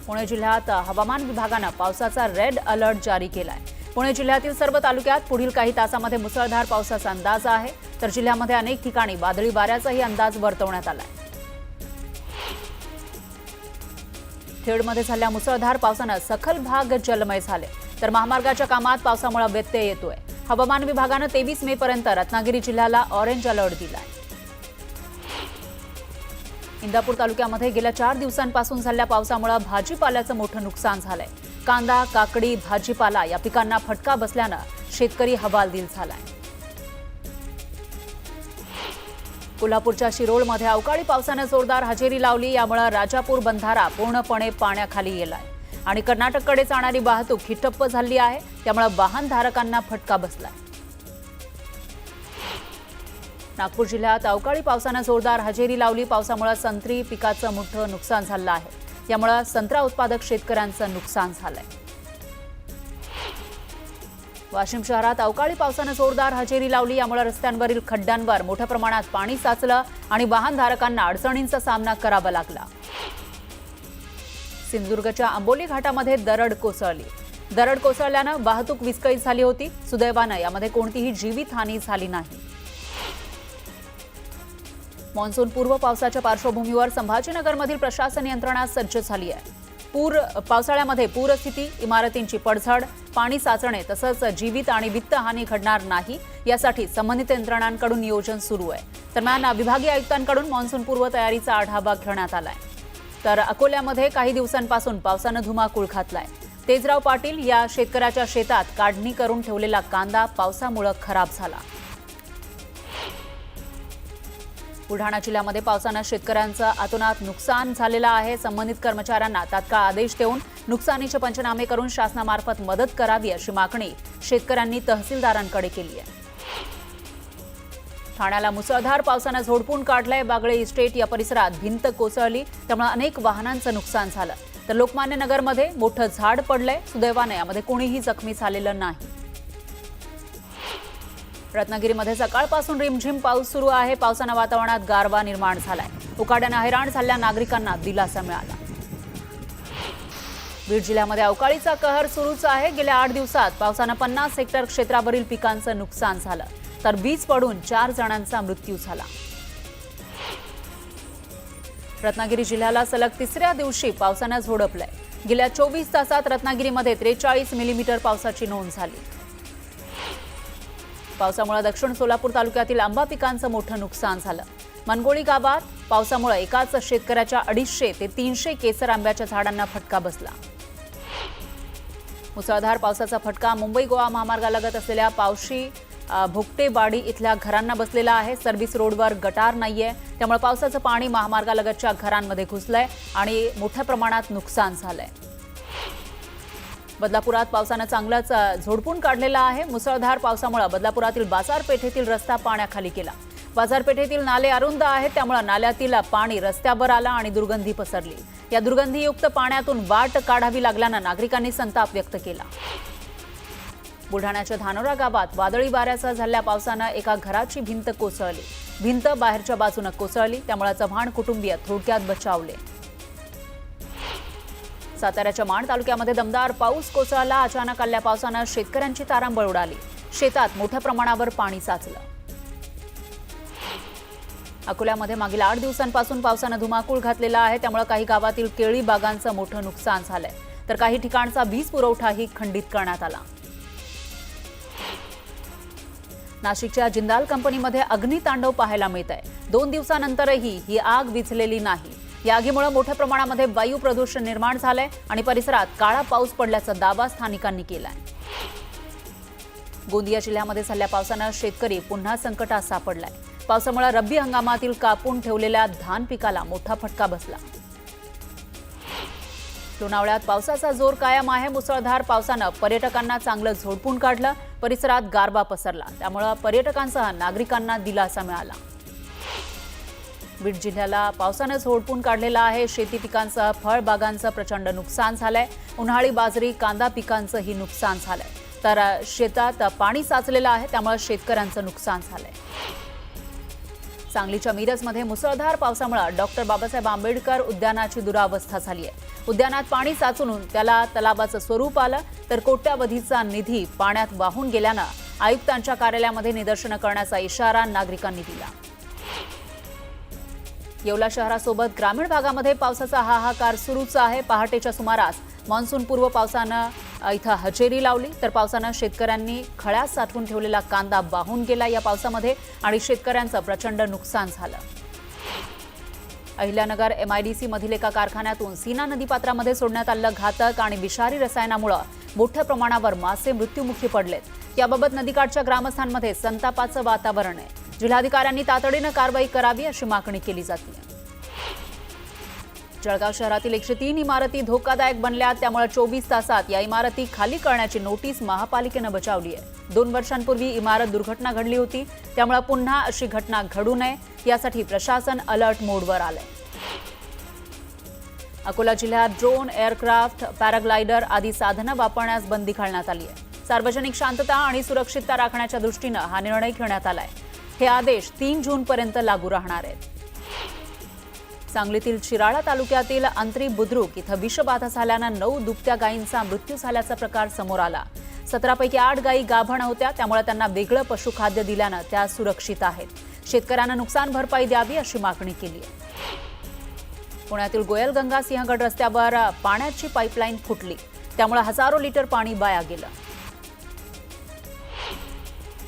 पुणे जिल्ह्यात हवामान विभागाने पावसाचा रेड अलर्ट जारी केलाय। पुणे जिल्ह्यातील सर्व तालुक्यात पुढील काही तासांमध्ये मुसळधार पावसाचा अंदाज आहे, तर जिल्ह्यामध्ये अनेक ठिकाणी वादळी वाऱ्याचाही अंदाज वर्तवण्यात आलाय। खेडमध्ये झालेल्या मुसळधार पावसाने सखल भाग जलमय झाले, तर महामार्गाच्या कामात पावसामुळे व्यत्यय येतोय। हवामान विभागाने 23 मे पर्यंत रत्नागिरी जिल्ह्याला ऑरेंज अलर्ट दिलाय। इंदापूर तालुक्यामध्ये गेल्या 4 दिवसांपासून झालेल्या पावसामुळे भाजीपाल्याचं मोठं नुकसान झालंय। कांदा, काकडी, भाजीपाला या पिकांना फटका बसल्याने शेतकरी हवालदिल झालाय। कोल्हापूरच्या शिरोळमध्ये अवकाळी पावसाने जोरदार हजेरी लावली, यामुळे राजापूर बंधारा पूर्णपणे पाण्याखाली गेलाय आणि कर्नाटककडे जाणारी वाहतूक ही ठप्प झाली आहे, त्यामुळे वाहनधारकांना फटका बसलाय। नागपूर जिल्ह्यात अवकाळी पावसाने जोरदार हजेरी लावली। पावसामुळे संत्री पिकाचं मोठं नुकसान झालं आहे, यामुळे संत्रा उत्पादक शेतकऱ्यांचं नुकसान झालंय। वाशिम शहरात अवकाळी पावसाने जोरदार हजेरी लावली, यामुळे रस्त्यांवरील खड्ड्यांवर मोठ्या प्रमाणात पाणी साचलं आणि वाहनधारकांना अडचणींचा सामना करावा लागला। सिंधुदुर्गच्या आंबोली घाटामध्ये दरड कोसळली। दरड कोसळल्याने वाहतूक विस्कळीत झाली होती। सुदैवाने यामध्ये कोणतीही जीवितहानी झाली नाही। मान्सून पूर्व पावसाच्या पार्श्वभूमीवर संभाजीनगरमधील प्रशासन यंत्रणा सज्ज झाली आहे। पावसाळ्यामध्ये पूरस्थिती, इमारतींची पडझड, पाणी साचणे तसंच जीवित आणि वित्तहानी घडणार नाही यासाठी संबंधित यंत्रणांकडून नियोजन सुरू आहे। दरम्यान विभागीय आयुक्तांकडून मान्सून पूर्व तयारीचा आढावा घेण्यात आलाय। तर अकोल्यामध्ये काही दिवसांपासून पावसाने धुमाकूळ घातलाय। तेजराव पाटील या शेतकऱ्याच्या शेतात काढणी करून ठेवलेला कांदा पावसामुळे खराब झाला। बुलढाणा जिल्ह्यामध्ये पावसाने शेतकऱ्यांचं अतोनात नुकसान झालेलं आहे। संबंधित कर्मचाऱ्यांना तात्काळ आदेश देऊन नुकसानीचे पंचनामे करून शासनामार्फत मदत करावी अशी मागणी शेतकऱ्यांनी तहसीलदारांकडे केली आहे। ठाण्याला मुसळधार पावसाने झोडपून काढलंय। बागळे इस्टेट या परिसरात भिंत कोसळली, त्यामुळे अनेक वाहनांचं नुकसान झालं, तर लोकमान्य नगरमध्ये मोठं झाड पडलंय। सुदैवाने यामध्ये कोणीही जखमी झालेलं नाही। रत्नागिरीमध्ये सकाळपासून रिमझिम पाऊस सुरू आहे। पावसाने वातावरणात गारवा निर्माण झालाय। उकाड्याने हैराण झालेल्या नागरिकांना दिलासा मिळाला। बीड जिल्ह्यामध्ये अवकाळीचा कहर सुरूच आहे। गेल्या 8 दिवसात पावसाने 50 हेक्टर क्षेत्रावरील पिकांचं नुकसान झालं, तर वीज पडून 4 जणांचा मृत्यू झाला। रत्नागिरी जिल्ह्याला सलग 3ऱ्या दिवशी पावसाने झोडपलंय। गेल्या 24 तासात रत्नागिरीमध्ये 43 मिलीमीटर पावसाची नोंद झाली। पावसामुळे दक्षिण सोलापूर तालुक्यातील आंबा पिकांचं मोठं नुकसान झालं। मनगोळी गावात पावसामुळे एकाच शेतकऱ्याच्या 250 ते 300 केसर आंब्याच्या झाडांना फटका बसला। मुसळधार पावसाचा फटका मुंबई गोवा महामार्गालगत असलेल्या पावशी भुकटेवाडी इथल्या घरांना बसलेला आहे। सर्व्हिस रोडवर गटार नाहीये, त्यामुळे पावसाचं पाणी महामार्गालगतच्या घरांमध्ये घुसलंय आणि मोठ्या प्रमाणात नुकसान झालंय। बदलापुरात पावसाने चांगलाच झोडपून काढलेला आहे। मुसळधार पावसामुळे बदलापुरातील बाजारपेठेतील रस्ता पाण्याखाली गेला। बाजारपेठेतील नाले अरुंद आहेत, त्यामुळे नाल्यातील पाणी रस्त्यावर आलं आणि दुर्गंधी पसरली। या दुर्गंधीयुक्त पाण्यातून वाट काढावी लागल्याने नागरिकांनी संताप व्यक्त केला। बुलढाण्याच्या धानोरा गावात वादळी वाऱ्यासह झालेल्या पावसाने एका घराची भिंत कोसळली। भिंत बाहेरच्या बाजूने कोसळली, त्यामुळे चव्हाण कुटुंबीय थोडक्यात बचावले। साताऱ्याच्या माण तालुक्यामध्ये दमदार पाऊस कोसळला। अचानक आलेल्या पावसाने शेतकऱ्यांची तारांबळ उडाली। शेतात मोठ्या प्रमाणावर पाणी साचलं। अकोल्यामध्ये मागील 8 दिवसांपासून पावसाने धुमाकूळ घातलेला आहे, त्यामुळे काही गावातील केळी बागांचं मोठं नुकसान झालंय, तर काही ठिकाणचा वीज पुरवठाही खंडित करण्यात आला। नाशिकच्या जिंदाल कंपनीमध्ये अग्नितांडव पाहायला मिळत आहे। 2 दिवसांनंतरही ही आग विझलेली नाही। या आगीमुळे मोठ्या प्रमाणामध्ये वायू प्रदूषण निर्माण झालंय आणि परिसरात काळा पाऊस पडल्याचा दावा स्थानिकांनी केलाय। गोंदिया जिल्ह्यामध्ये झालेल्या पावसाने शेतकरी पुन्हा संकटात सापडलाय। पावसामुळे रब्बी हंगामातील कापून ठेवलेल्या धान पिकाला मोठा फटका बसला। लोणावळ्यात पावसाचा जोर कायम आहे। मुसळधार पावसाने पर्यटकांना चांगलं झोडपून काढलं। परिसरात गारवा पसरला, त्यामुळे पर्यटकांसह नागरिकांना दिलासा मिळाला। बीड जिल्ह्याला पावसाने झोडपून काढलेला आहे। शेती पिकांसह फळबागांचं प्रचंड नुकसान झालंय। उन्हाळी बाजरी, कांदा पिकांचंही नुकसान झालंय, तर शेतात पाणी साचलेलं आहे, त्यामुळे शेतकऱ्यांचं नुकसान झालंय। सांगलीच्या मिरजमध्ये मुसळधार पावसामुळे डॉक्टर बाबासाहेब आंबेडकर उद्यानाची दुरावस्था झाली आहे. उद्यानात पाणी साचून त्याला तलावाचं स्वरूप आलं, तर कोट्यावधीचा निधी पाण्यात वाहून गेल्यानं आयुक्तांच्या कार्यालयामध्ये निदर्शनं करण्याचा इशारा नागरिकांनी दिला. येवला शहरासोबत ग्रामीण भागामध्ये पावसाचा हाहाकार सुरूच आहे. पहाटेच्या सुमारास मान्सूनपूर्व पावसानं इथं हजेरी लावली, तर पावसानं शेतकऱ्यांनी खळ्यात साठवून ठेवलेला कांदा वाहून गेला या पावसामध्ये आणि शेतकऱ्यांचं प्रचंड नुकसान झालं. अहिल्यानगर MIDC मधील एका कारखान्यातून सीना नदीपात्रामध्ये सोडण्यात आलेलं घातक आणि विषारी रसायनामुळे मोठ्या प्रमाणावर मासे मृत्युमुखी पडलेत. याबाबत नदीकाठच्या ग्रामस्थांमध्ये संतापाचं वातावरण आहे. जिल्हाधिकाऱ्यांनी तातडीनं कारवाई करावी अशी मागणी केली जाते. जळगाव शहरातील 103 इमारती धोकादायक बनल्या, त्यामुळे 24 तासात या इमारती खाली करण्याची नोटीस महापालिकेनं बजावली आहे. 2 वर्षांपूर्वी इमारत दुर्घटना घडली होती, त्यामुळे पुन्हा अशी घटना घडू नये यासाठी प्रशासन अलर्ट मोडवर आलंय. अकोला जिल्ह्यात ड्रोन, एअरक्राफ्ट, पॅराग्लायडर आदी साधनं वापरण्यास बंदी घालण्यात आली आहे. सार्वजनिक शांतता आणि सुरक्षितता राखण्याच्या दृष्टीनं हा निर्णय घेण्यात आलाय. हे आदेश 3 जूनपर्यंत लागू राहणार आहेत. सांगलीतील शिराळा तालुक्यातील अंतरी बुद्रुक इथं विषबाधा झाल्यानं 9 दुभत्या गायींचा मृत्यू झाल्याचा प्रकार समोर आला. 17 पैकी 8 गायी गाभण होत्या, त्यामुळे त्यांना वेगळं पशुखाद्य दिल्यानं त्या सुरक्षित आहेत. शेतकऱ्यांना नुकसान भरपाई द्यावी अशी मागणी केली आहे. पुण्यातील गोयलगंगा सिंहगड रस्त्यावर पाण्याची पाईपलाईन फुटली, त्यामुळे हजारो लिटर पाणी वाया गेलं.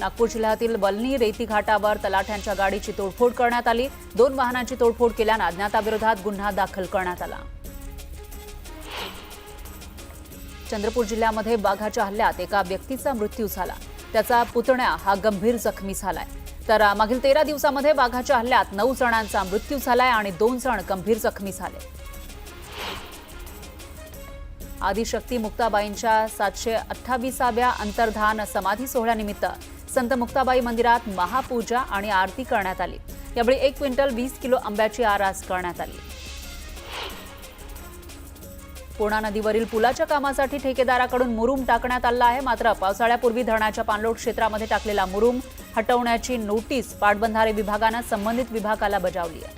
नागपूर जिल्ह्यातील वलनी रेती घाटावर तलाठ्यांच्या गाडीची तोडफोड करण्यात आली. 2 वाहनांची तोडफोड केल्यानं अज्ञाताविरोधात गुन्हा दाखल करण्यात आला. चंद्रपूर जिल्ह्यामध्ये वाघाच्या हल्ल्यात एका व्यक्तीचा मृत्यू झाला. त्याचा पुतण्या हा गंभीर जखमी झालाय. तर मागील 13 दिवसामध्ये वाघाच्या हल्ल्यात 9 जणांचा मृत्यू झालाय आणि 2 जण गंभीर जखमी झाले. आदिशक्ती मुक्ताबाईंच्या 728व्या अंतर्धान समाधी सोहळ्यानिमित्त संत मुक्ताबाई मंदिरात महापूजा आणि आरती करण्यात आली. यावेळी 1 क्विंटल 20 किलो आंब्याची आरास करण्यात आली. पूर्णा नदीवरील पुलाच्या कामासाठी ठेकेदाराकडून मुरुम टाकण्यात आला आहे. मात्र पावसाळ्यापूर्वी धरणाच्या पाणलोट क्षेत्रामध्ये टाकलेला मुरुम हटवण्याची नोटीस पाटबंधारे विभागानं संबंधित विभागाला बजावली आहे.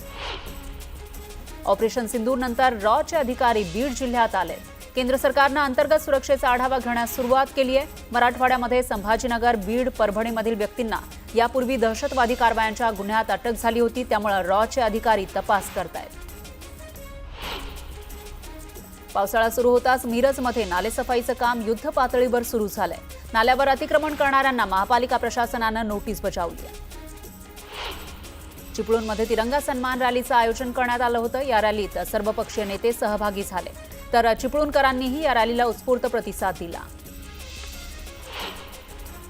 ऑपरेशन सिंदूर नंतर रॉचे अधिकारी बीड जिल्ह्यात आले. केंद्र सरकारनं अंतर्गत सुरक्षेचा आढावा घेण्यास सुरुवात केली आहे. मराठवाड्यामध्ये संभाजीनगर, बीड, परभणीमधील व्यक्तींना यापूर्वी दहशतवादी कारवायांच्या गुन्ह्यात अटक झाली होती, त्यामुळे रॉचे अधिकारी तपास करतायत. पावसाळा सुरू होताच मिरजमध्ये नालेसफाईचं काम युद्ध पातळीवर सुरू झालंय. नाल्यावर अतिक्रमण करणाऱ्यांना महापालिका प्रशासनानं नोटीस बजावली आहे. चिपळूणमध्ये तिरंगा सन्मान रॅलीचं आयोजन करण्यात आलं होतं. या रॅलीत सर्वपक्षीय नेते सहभागी झाले, तर चिपळूणकरांनीही या रॅलीला उत्स्फूर्त प्रतिसाद दिला.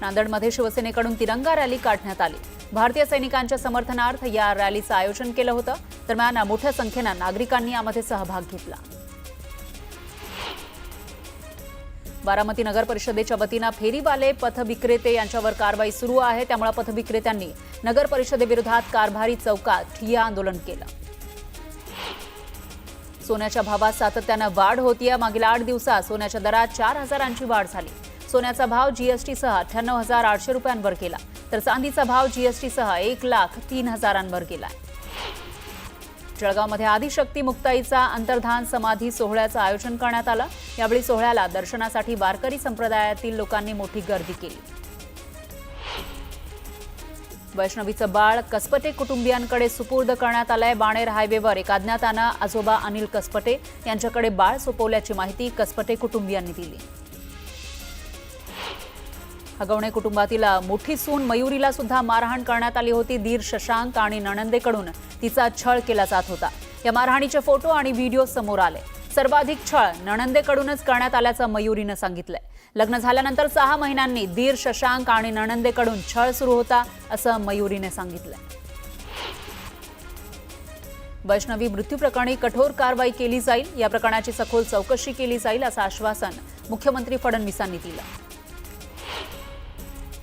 नांदेडमध्ये शिवसेनेकडून तिरंगा रॅली काढण्यात आली. भारतीय सैनिकांच्या समर्थनार्थ या रॅलीचं आयोजन केलं होतं. दरम्यान मोठ्या संख्येनं नागरिकांनी यामध्ये सहभाग घेतला. बारामती नगर परिषदेच्या वतीनं फेरीवाले पथविक्रेते यांच्यावर कारवाई सुरू आहे. त्यामुळे पथविक्रेत्यांनी नगर परिषदेविरोधात कारभारी चौकात ठिय्या आंदोलन केलं. सोन्याच्या भावात सातत्यानं वाढ होतीये. मागील 8 दिवसात सोन्याच्या दरात 4,000ची वाढ झाली. सोन्याचा भाव जीएसटीसह 98,800 रुपयांवर गेला, तर चांदीचा भाव जीएसटीसह 1,03,000वर गेला. जळगावमध्ये आदिशक्ती मुक्ताईचा अंतर्धान समाधी सोहळ्याचं आयोजन करण्यात आलं. यावेळी सोहळ्याला दर्शनासाठी वारकरी संप्रदायातील लोकांनी मोठी गर्दी केली. वैष्णवीचं बाळ कसपटे कुटुंबियांकडे सुपूर्द करण्यात आलंय. बाणेर हायवेवर एका अज्ञातानं आजोबा अनिल कसपटे यांच्याकडे बाळ सोपवल्याची माहिती कसपटे कुटुंबियांनी दिली. हगवणे कुटुंबातील मोठी सून मयुरीला सुद्धा मारहाण करण्यात आली होती. दीर शशांक आणि नणंदेकडून तिचा छळ केला जात होता. या मारहाणीचे फोटो आणि व्हिडिओ समोर आले. सर्वाधिक छळ नणंदेकडूनच करण्यात आल्याचं मयुरीनं सांगितलंय. लग्न झाल्यानंतर 6 महिन्यांनी दीर शशांक आणि नणंदेकडून छळ सुरू होता असं मयुरीने सांगितलंय. वैष्णवी मृत्यू प्रकरणी कठोर कारवाई केली जाईल. या प्रकरणाची सखोल चौकशी केली जाईल असं आश्वासन मुख्यमंत्री फडणवीसांनी दिलं.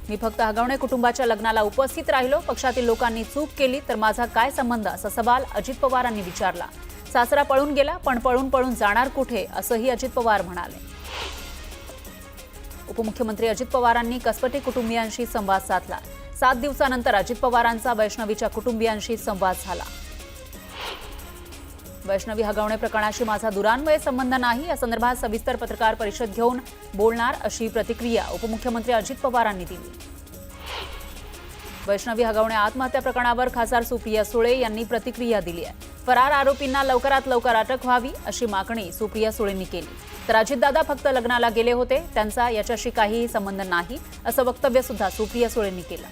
मी फक्त हगवणे कुटुंबाच्या लग्नाला उपस्थित राहिलो. पक्षातील लोकांनी चूक केली तर माझा काय संबंध असा सवाल अजित पवारांनी विचारला. सासरा पळून गेला, पण पळून जाणार कुठे असंही अजित पवार म्हणाले. उपमुख्यमंत्री अजित पवारांनी कसपटे कुटुंबियांशी संवाद साधला. 7 दिवसानंतर अजित पवारांचा वैष्णवीच्या कुटुंबियांशी संवाद झाला. वैष्णवी हगवणे प्रकरणाशी माझा दुरान्वय संबंध नाही, या संदर्भात सविस्तर पत्रकार परिषद घेऊन बोलणार अशी प्रतिक्रिया उपमुख्यमंत्री अजित पवारांनी दिली. वैष्णवी हगवणे आत्महत्या प्रकरणावर खासदार सुप्रिया सुळे यांनी प्रतिक्रिया दिली आहे. फरार आरोपींना लवकरात लवकर अटक व्हावी अशी मागणी सुप्रिया सुळेंनी केली. तर अजितदादा फक्त लग्नाला गेले होते, त्यांचा याच्याशी काहीही संबंध नाही असं वक्तव्य सुद्धा सुप्रिया सुळेंनी केलं.